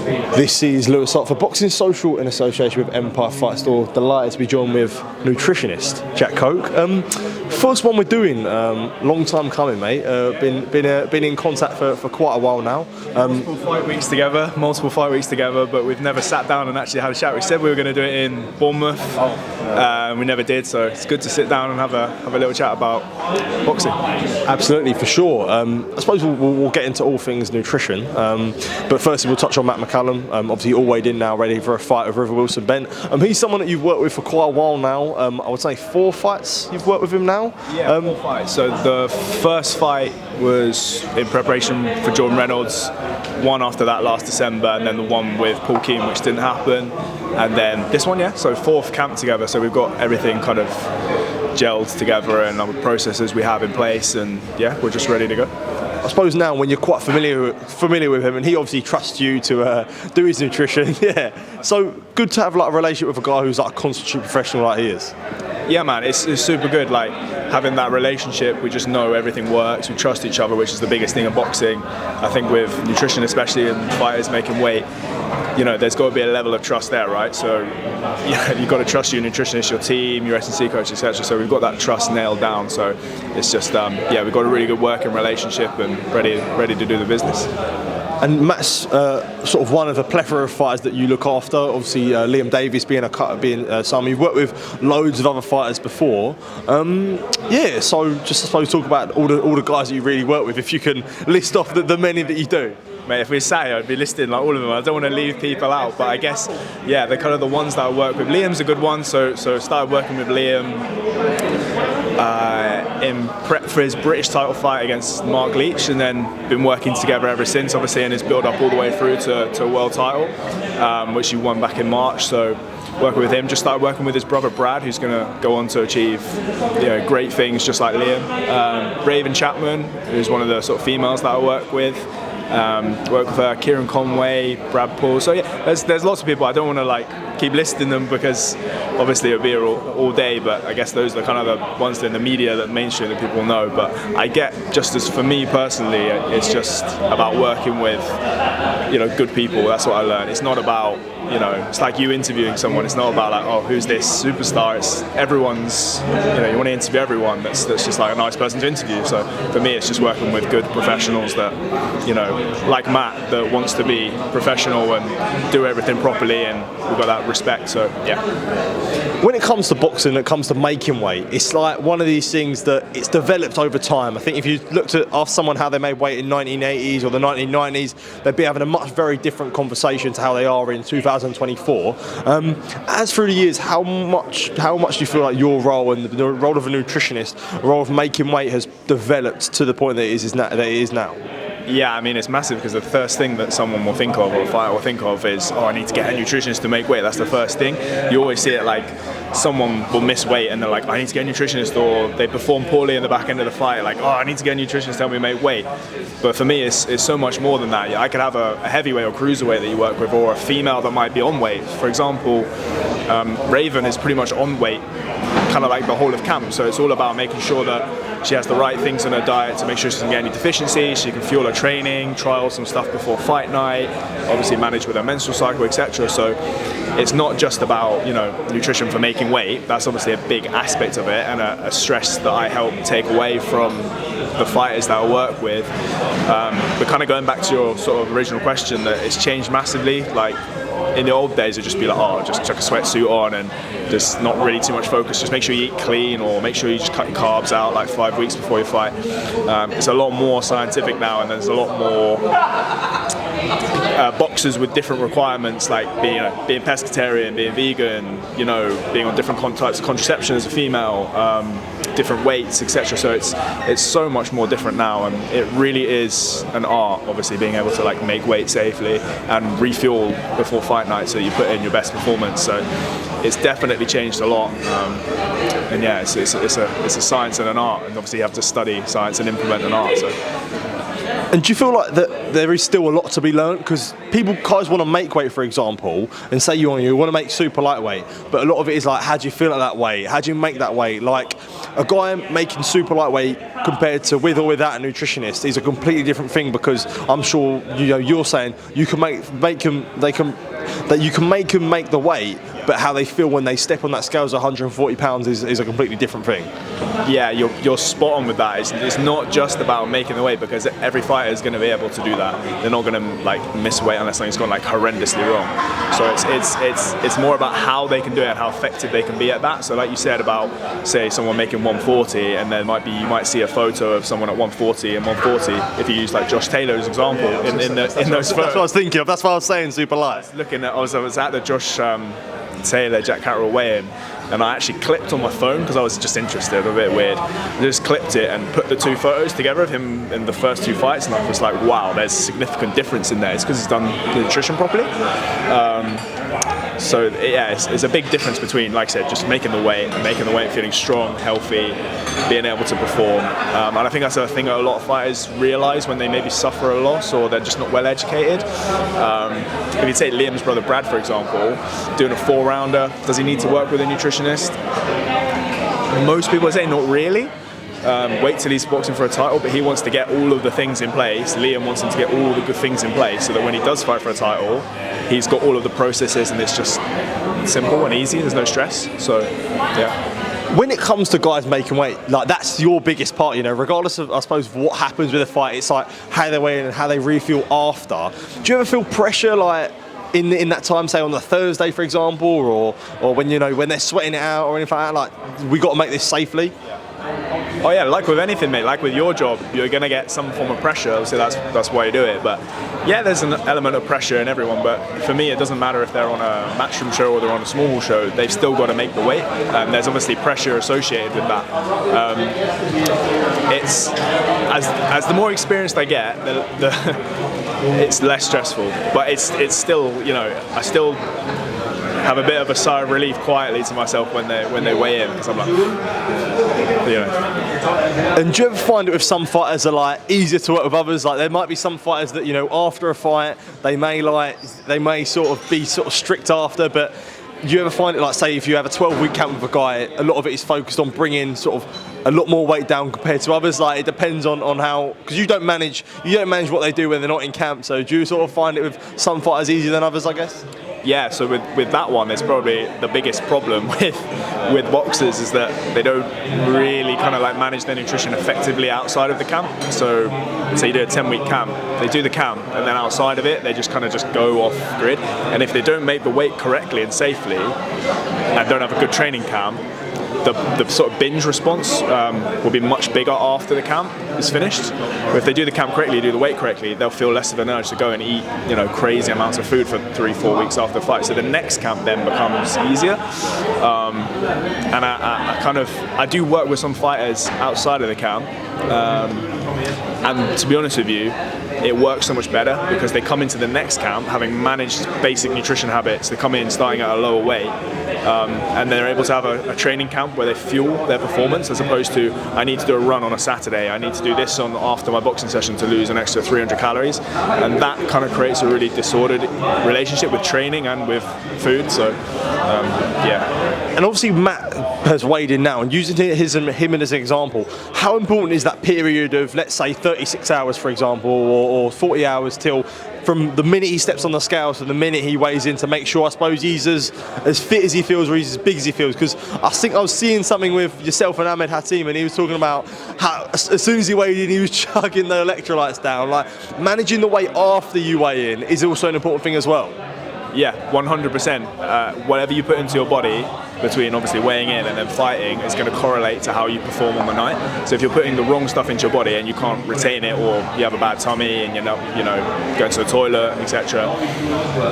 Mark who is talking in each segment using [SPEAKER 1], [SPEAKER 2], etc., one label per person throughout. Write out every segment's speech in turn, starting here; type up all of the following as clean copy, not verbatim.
[SPEAKER 1] This is Lewis Hart for Boxing Social in association with Empire Fight Store. Delighted to be joined with Nutritionist, Jack Coak. First one we're doing, long time coming, mate. Been in contact for quite a while now.
[SPEAKER 2] Multiple fight weeks together, but we've never sat down and actually had a chat. We said we were going to do it in Bournemouth. We never did, so it's good to sit down and have a little chat about boxing.
[SPEAKER 1] Absolutely, for sure. I suppose we'll get into all things nutrition, but firstly we'll touch on Matt McCallum. Obviously all weighed in now, ready for a fight with River Wilson Bent. He's someone that you've worked with for quite a while now. I would say 4 fights you've worked with him now?
[SPEAKER 2] Yeah, 4 fights. So the first fight was in preparation for Jordan Reynolds, one after that last December, and then the one with Paul Kieron, which didn't happen. And then this one, yeah, so 4th camp together. So we've got everything kind of gelled together and the processes we have in place, and yeah, we're just ready to go.
[SPEAKER 1] I suppose now when you're quite familiar with him, and he obviously trusts you to do his nutrition, yeah. So good to have like a relationship with a guy who's like a constitute professional like he is.
[SPEAKER 2] Yeah, man, it's super good. Like having that relationship, we just know everything works. We trust each other, which is the biggest thing in boxing. I think with nutrition, especially in fighters making weight, you know, there's got to be a level of trust there, right? So, yeah, you've got to trust your nutritionist, your team, your S&C coach, etc. So we've got that trust nailed down. So it's just, yeah, we've got a really good working relationship and ready to do the business.
[SPEAKER 1] And Matt's sort of one of a plethora of fighters that you look after. Obviously, Liam Davies being someone you've worked with loads of other fighters before. Yeah, so just I suppose talk about all the guys that you really work with. If you can list off the many that you do.
[SPEAKER 2] Mate, if we sat here, I'd be listing like all of them. I don't want to leave people out, but I guess, yeah, they're kind of the ones that I work with. Liam's a good one, so started working with Liam in prep for his British title fight against Mark Leach, and then been working together ever since, obviously, and his build up all the way through to a world title, which he won back in March. So working with him, just started working with his brother Brad, who's going to go on to achieve, you know, great things just like Liam. Raven Chapman, who's one of the sort of females that I work with. Work with Kieron, Conway, Brad Paul. So yeah, there's lots of people. I don't want to like keep listing them because obviously it'll be here all day, but I guess those are kind of the ones that in the media, that mainstream, that people know. But I get, just as for me personally, it's just about working with, you know, good people. That's what I learned. It's not about, you know, it's like you interviewing someone. It's not about like, oh, who's this superstar? It's everyone's, you know, you want to interview everyone that's just like a nice person to interview. So for me, it's just working with good professionals that, you know, like Matt, that wants to be professional and do everything properly, and we've got that respect. So yeah.
[SPEAKER 1] When it comes to boxing, it comes to making weight, it's like one of these things that it's developed over time. I think if you looked at ask someone how they made weight in 1980s or the 1990s, they'd be having a very different conversation to how they are in 2024. As through the years, how much do you feel like your role and the role of a nutritionist, the role of making weight, has developed to the point that it is now?
[SPEAKER 2] Yeah, I mean, it's massive, because the first thing that someone will think of, or a fighter will think of, is, oh, I need to get a nutritionist to make weight. That's the first thing. You always see it like someone will miss weight and they're like, I need to get a nutritionist, or they perform poorly in the back end of the fight, like, oh, I need to get a nutritionist to help me make weight. But for me, it's so much more than that. I could have a heavyweight or cruiserweight that you work with, or a female that might be on weight. For example, Raven is pretty much on weight, kind of like the whole of camp. So it's all about making sure that she has the right things in her diet to make sure she doesn't get any deficiencies. She can fuel her training, trial some stuff before fight night, obviously manage with her menstrual cycle, etc. So it's not just about, you know, nutrition for making weight. That's obviously a big aspect of it, and a stress that I help take away from the fighters that I work with. But kind of going back to your sort of original question, that it's changed massively. Like in the old days, it'd just be like, oh, just chuck a sweatsuit on and just not really too much focus. Just make sure you eat clean, or make sure you just cut your carbs out like 5 weeks before your fight. It's a lot more scientific now, and there's a lot more boxers with different requirements, like being pescatarian, being vegan, you know, being on different types of contraception as a female, different weights, etc. So it's so much more different now, and it really is an art, obviously, being able to like make weight safely and refuel before fight night so you put in your best performance. So it's definitely changed a lot, and yeah, it's a science and an art, and obviously you have to study science and implement an art. So
[SPEAKER 1] And do you feel like that there is still a lot to be learned? Because guys want to make weight, for example, and say you want to make super lightweight, but a lot of it is like, how do you feel at that weight? How do you make that weight? Like a guy making super lightweight compared to with or without a nutritionist is a completely different thing, because I'm sure you're saying you can make them make the weight, but how they feel when they step on that scale as 140 pounds is a completely different thing.
[SPEAKER 2] Yeah, you're spot on with that. It's not just about making the weight, because every fighter is going to be able to do that. They're not going to like miss weight unless something's gone like horrendously wrong. So it's more about how they can do it and how effective they can be at that. So like you said about, say, someone making 140, and then you might see a photo of someone at 140 and 140. If you use like Josh Taylor's example in those photos.
[SPEAKER 1] That's what I was thinking of. That's what I was saying. Super light.
[SPEAKER 2] I was at the Josh Taylor Jack Coak weigh-in, and I actually clipped on my phone because I was just interested, a bit weird. I just clipped it and put the two photos together of him in the first two fights, and I was like, wow, there's significant difference in there. It's because he's done the nutrition properly. So yeah, it's a big difference between, like I said, just making the weight, feeling strong, healthy, being able to perform. And I think that's a thing that a lot of fighters realise when they maybe suffer a loss or they're just not well educated. If you take Liam's brother Brad, for example, doing a 4-rounder, does he need to work with a nutritionist? Most people say not really. Wait till he's boxing for a title, but he wants to get all of the things in place. Liam wants him to get all the good things in place so that when he does fight for a title, he's got all of the processes and it's just simple and easy, there's no stress. So, yeah.
[SPEAKER 1] When it comes to guys making weight, like that's your biggest part, regardless of, I suppose, what happens with a fight, it's like how they weigh in and how they really feel after. Do you ever feel pressure, like, in that time, say on the Thursday, for example, or when, when they're sweating it out or anything like that, like, we got to make this safely?
[SPEAKER 2] Oh yeah, like with anything, mate, like with your job, you're going to get some form of pressure, obviously that's why you do it, but yeah, there's an element of pressure in everyone, but for me it doesn't matter if they're on a matchroom show or they're on a small show, they've still got to make the weight, and there's obviously pressure associated with that. It's, as the more experienced I get, it's less stressful, but it's still, I still have a bit of a sigh of relief quietly to myself when they weigh in, because I'm like,
[SPEAKER 1] And do you ever find it with some fighters are like easier to work with others? Like there might be some fighters that after a fight they may sort of be sort of strict after, but do you ever find it like, say, if you have a 12-week camp with a guy, a lot of it is focused on bringing sort of a lot more weight down compared to others? Like it depends on how, because you don't manage what they do when they're not in camp. So do you sort of find it with some fighters easier than others, I guess?
[SPEAKER 2] Yeah, so with that one, it's probably the biggest problem with boxers is that they don't really kind of like manage their nutrition effectively outside of the camp. So say you do a 10-week camp, they do the camp, and then outside of it, they just kind of just go off grid. And if they don't make the weight correctly and safely, and don't have a good training camp, the sort of binge response will be much bigger after the camp is finished. But if they do the camp correctly, do the weight correctly, they'll feel less of an urge to go and eat, crazy amounts of food for 3-4 weeks after the fight. So the next camp then becomes easier. And I do work with some fighters outside of the camp. And to be honest with you, it works so much better because they come into the next camp having managed basic nutrition habits. They come in starting at a lower weight, and they're able to have a training camp where they fuel their performance, as opposed to, I need to do a run on a Saturday, I need to do this after my boxing session to lose an extra 300 calories. And that kind of creates a really disordered relationship with training and with food. So yeah.
[SPEAKER 1] And obviously Matt has weighed in now, and using him as an example, how important is that period of, let's say, 36 hours, for example, or 40 hours till from the minute he steps on the scales to the minute he weighs in, to make sure, I suppose, he's as fit as he feels or he's as big as he feels? Because I think I was seeing something with yourself and Ahmed Hatim, and he was talking about how as soon as he weighed in, he was chugging the electrolytes down. Like, managing the weight after you weigh in is also an important thing as well.
[SPEAKER 2] Yeah, 100%. Whatever you put into your body between obviously weighing in and then fighting is going to correlate to how you perform on the night. So if you're putting the wrong stuff into your body and you can't retain it, or you have a bad tummy and you're not, going to the toilet, etc.,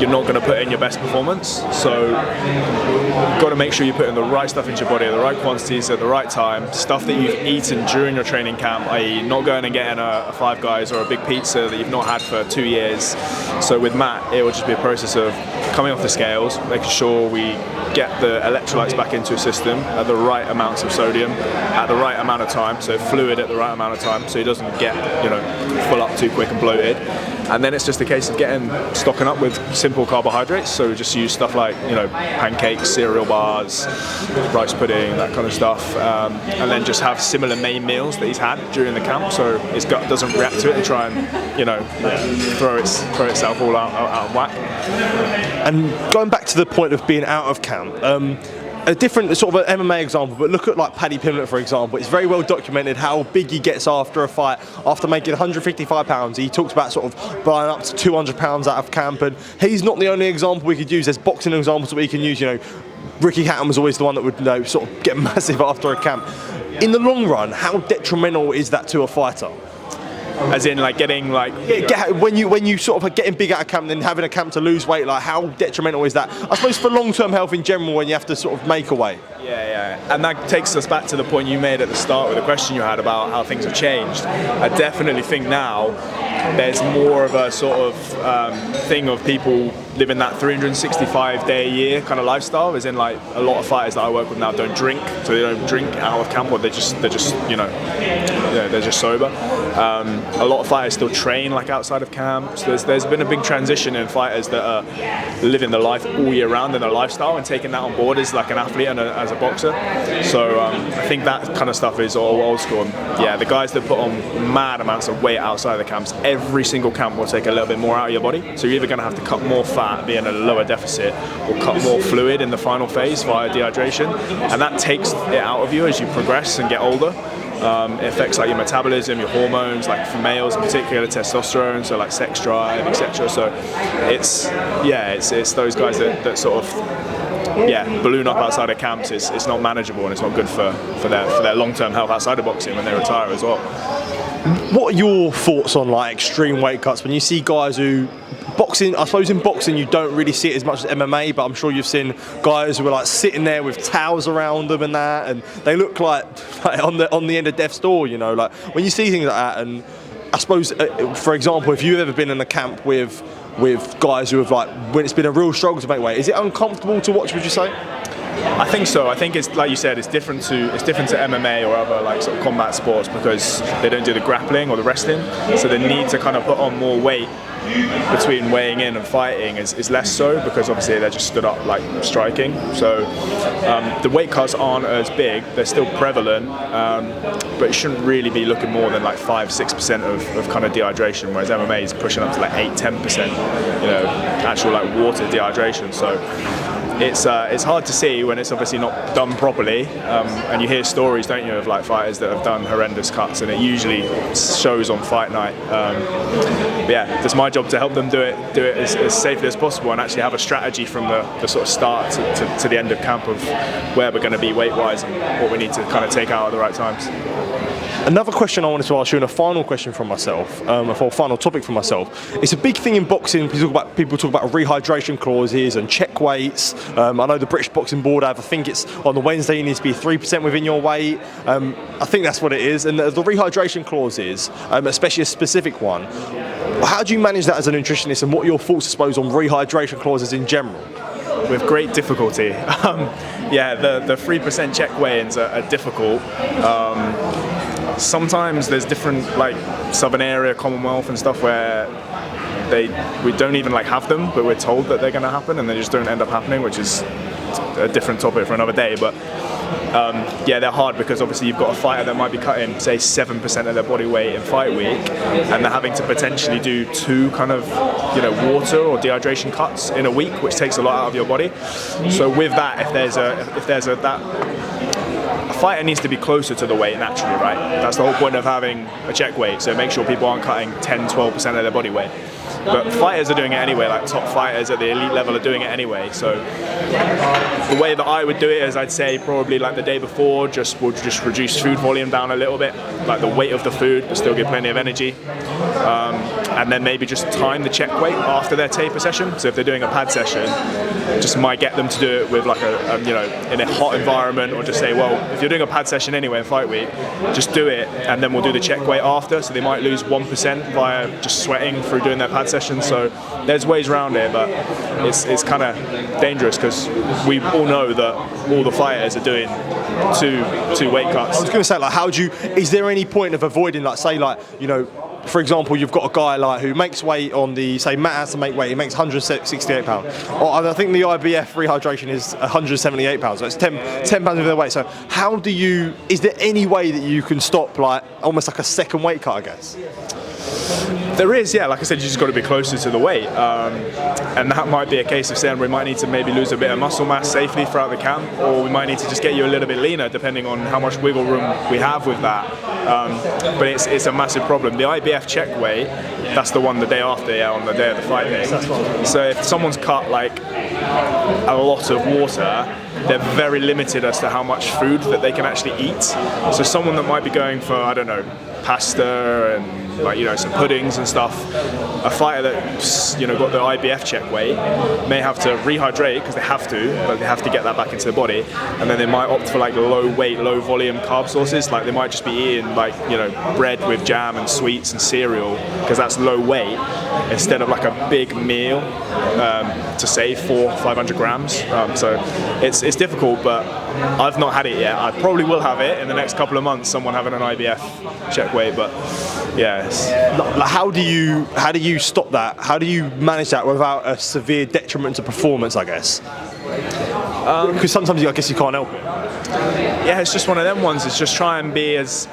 [SPEAKER 2] you're not going to put in your best performance. So you've got to make sure you're putting the right stuff into your body at the right quantities at the right time, stuff that you've eaten during your training camp, i.e. not going and getting a Five Guys or a big pizza that you've not had for 2 years. So with Matt, it will just be a process of coming off the scales, making sure we get the electrolytes back into a system at the right amounts of sodium at the right amount of time, so fluid at the right amount of time, so he doesn't get, you know, full up too quick and bloated. And then it's just a case of stocking up with simple carbohydrates. So we just use stuff like, you know, pancakes, cereal bars, rice pudding, that kind of stuff, and then just have similar main meals that he's had during the camp, so his gut doesn't react to it and try and, you know, throw itself all out of whack.
[SPEAKER 1] And going back to the point of being out of camp, a different sort of an MMA example, but look at like Paddy Pimblett, for example. It's very well documented how big he gets after a fight. After making 155 pounds, he talks about sort of blowing up to 200 pounds out of camp, and he's not the only example we could use. There's boxing examples that we can use, you know. Ricky Hatton was always the one that would, you know, sort of get massive after a camp. In the long run, how detrimental is that to a fighter?
[SPEAKER 2] As in, like, getting, like...
[SPEAKER 1] when you sort of are getting big out of camp and then having a camp to lose weight, like, how detrimental is that? I suppose for long-term health in general, when you have to sort of make a weight.
[SPEAKER 2] Yeah. And that takes us back to the point you made at the start with the question you had about how things have changed. I definitely think now there's more of a sort of thing of people living that 365-day-a-year kind of lifestyle, as in, like, a lot of fighters that I work with now don't drink, so they don't drink out of camp, or they're just you know, they're just sober. A lot of fighters still train like outside of camp. So there's been a big transition in fighters that are living the life all year round in their lifestyle and taking that on board as like an athlete and as a boxer. So I think that kind of stuff is all old school. And yeah, the guys that put on mad amounts of weight outside of the camps, every single camp will take a little bit more out of your body. So you're either going to have to cut more fat, be in a lower deficit, or cut more fluid in the final phase via dehydration, and that takes it out of you as you progress and get older. It affects like your metabolism, your hormones, like for males in particular, testosterone, so like sex drive, etc. So it's those guys that sort of balloon up outside of camps. It's not manageable, and it's not good for their long-term health outside of boxing when they retire as well.
[SPEAKER 1] What are your thoughts on like extreme weight cuts when you see guys who boxing? I suppose in boxing you don't really see it as much as MMA, but I'm sure you've seen guys who are like sitting there with towels around them and that, and they look like on the end of death's door, you know. Like when you see things like that, and I suppose, for example, if you've ever been in a camp with guys who have like when it's been a real struggle to make weight, is it uncomfortable to watch? Would you say?
[SPEAKER 2] I think so. I think it's like you said, it's different to MMA or other like sort of combat sports because they don't do the grappling or the wrestling, so the need to kind of put on more weight between weighing in and fighting is less so, because obviously they're just stood up like striking. So the weight cuts aren't as big, they're still prevalent, but it shouldn't really be looking more than like 5-6% of kind of dehydration, whereas MMA is pushing up to like 8-10%, you know, actual like water dehydration. So it's hard to see when it's obviously not done properly, and you hear stories, don't you, of like fighters that have done horrendous cuts, and it usually shows on fight night. Yeah, it's my job to help them do it as safely as possible, and actually have a strategy from the sort of start to the end of camp of where we're going to be weight wise and what we need to kind of take out at the right times.
[SPEAKER 1] Another question I wanted to ask you, and a final question from myself, a final topic from myself. It's a big thing in boxing. People talk about rehydration clauses and check weights. I know the British Boxing Board have, I think it's on the Wednesday you need to be 3% within your weight. I think that's what it is. And the rehydration clauses, especially a specific one, how do you manage that as a nutritionist, and what are your thoughts, I suppose, on rehydration clauses in general?
[SPEAKER 2] With great difficulty. The 3% check weigh-ins are difficult. Sometimes there's different like Southern area, Commonwealth and stuff where we don't even like have them, but we're told that they're going to happen, and they just don't end up happening, which is a different topic for another day. But they're hard because obviously you've got a fighter that might be cutting say 7% of their body weight in fight week, and they're having to potentially do 2 kind of, you know, water or dehydration cuts in a week, which takes a lot out of your body. So with that, if there's a fighter needs to be closer to the weight naturally, right? That's the whole point of having a check weight, so make sure people aren't cutting 10-12% of their body weight. But fighters are doing it anyway, like top fighters at the elite level are doing it anyway. So the way that I would do it is, I'd say probably like the day before, we'll just reduce food volume down a little bit, like the weight of the food, but still give plenty of energy. and then maybe just time the check weight after their taper session. So if they're doing a pad session, just might get them to do it with like a you know, in a hot environment, or just say, well, if you're doing a pad session anyway in fight week, just do it, and then we'll do the check weight after. So they might lose 1% via just sweating through doing their pad session. So there's ways around it, but it's kind of dangerous because we all know that all the fighters are doing two weight cuts.
[SPEAKER 1] I was going to say, like, is there any point of avoiding, like, say, like, you know, for example, you've got a guy like who makes weight on the, say, Matt has to make weight, he makes 168 pounds. Or I think the IBF rehydration is 178 pounds, so it's 10 pounds of their weight. So is there any way that you can stop, like, almost like a second weight cut, I guess?
[SPEAKER 2] There is, yeah. Like I said, you just got to be closer to the weight, and that might be a case of saying we might need to maybe lose a bit of muscle mass safely throughout the camp, or we might need to just get you a little bit leaner, depending on how much wiggle room we have with that. But it's a massive problem. The IBF check weight, that's the one the day after, yeah, on the day of the fight day. So if someone's cut like a lot of water, they're very limited as to how much food that they can actually eat. So someone that might be going for, I don't know, pasta and, like, you know, some puddings and stuff, a fighter that's, you know, got the IBF check weight may have to rehydrate because they have to, but they have to get that back into the body, and then they might opt for like low weight, low volume carb sources. Like they might just be eating, like, you know, bread with jam and sweets and cereal because that's low weight, instead of like a big meal to save 400-500 grams. So it's difficult, but I've not had it yet. I probably will have it in the next couple of months, someone having an IBF check weight, but yeah.
[SPEAKER 1] How do you stop that? How do you manage that without a severe detriment to performance, I guess? Because sometimes I guess you can't help it.
[SPEAKER 2] Yeah, it's just one of them ones. It's just try and be as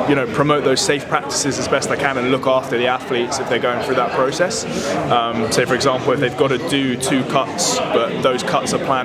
[SPEAKER 2] you know, promote those safe practices as best I can and look after the athletes if they're going through that process. Say for example, if they've got to do 2 cuts, but those cuts are planned